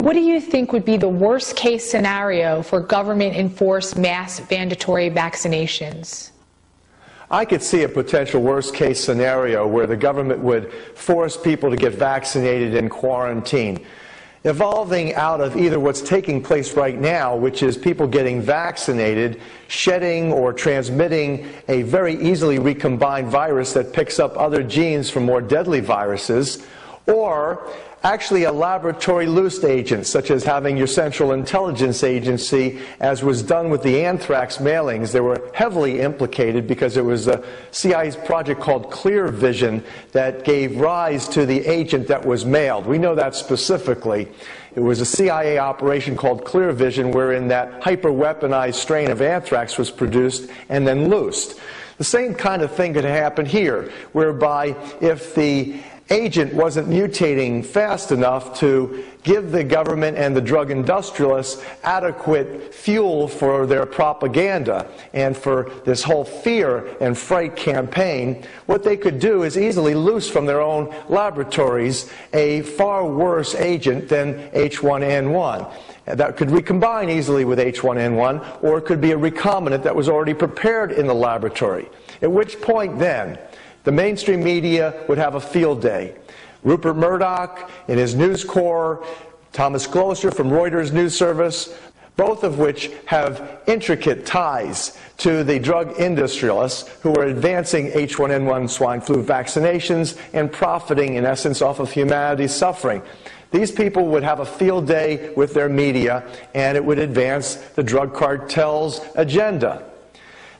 What do you think would be the worst case scenario for government-enforced mass mandatory vaccinations? I could see a potential worst-case scenario where the government would force people to get vaccinated in quarantine, evolving out of either what's taking place right now, which is people getting vaccinated, shedding or transmitting a very easily recombined virus that picks up other genes from more deadly viruses, or actually a laboratory-loosed agent, such as having your Central Intelligence Agency, as was done with the anthrax mailings. They were heavily implicated because it was the CIA's project called Clear Vision that gave rise to the agent that was mailed. We know that specifically. It was a CIA operation called Clear Vision wherein that hyper-weaponized strain of anthrax was produced and then loosed. The same kind of thing could happen here, whereby if the agent wasn't mutating fast enough to give the government and the drug industrialists adequate fuel for their propaganda and for this whole fear and fright campaign, what they could do is easily loose from their own laboratories a far worse agent than H1N1. That could recombine easily with H1N1, or it could be a recombinant that was already prepared in the laboratory. At which point then, the mainstream media would have a field day. Rupert Murdoch in his News Corps, Thomas Glocer from Reuter's news service, both of which have intricate ties to the drug industrialists who are advancing H1N1 swine flu vaccinations and profiting, in essence, off of humanity's suffering. These people would have a field day with their media, and it would advance the drug cartel's agenda.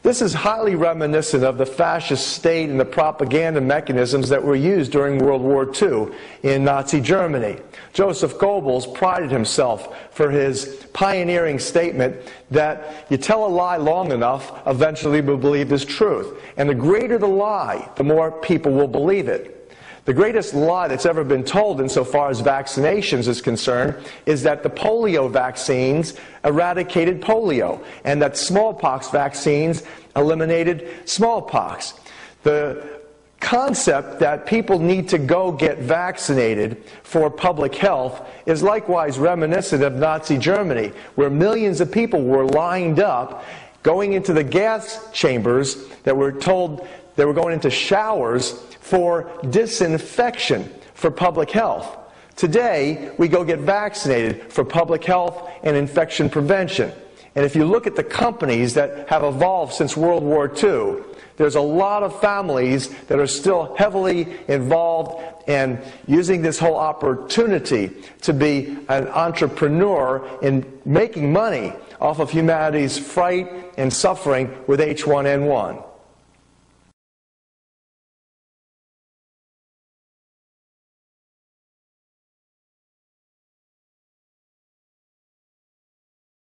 This is highly reminiscent of the fascist state and the propaganda mechanisms that were used during World War II in Nazi Germany. Joseph Goebbels prided himself for his pioneering statement that you tell a lie long enough, eventually you'll believe is truth. And the greater the lie, the more people will believe it. The greatest lie that's ever been told insofar as vaccinations is concerned is that the polio vaccines eradicated polio and that smallpox vaccines eliminated smallpox. The concept that people need to go get vaccinated for public health is likewise reminiscent of Nazi Germany, where millions of people were lined up going into the gas chambers that were told they were going into showers for disinfection for public health. Today, we go get vaccinated for public health and infection prevention. And if you look at the companies that have evolved since World War II, there's a lot of families that are still heavily involved in using this whole opportunity to be an entrepreneur in making money off of humanity's fright and suffering with H1N1.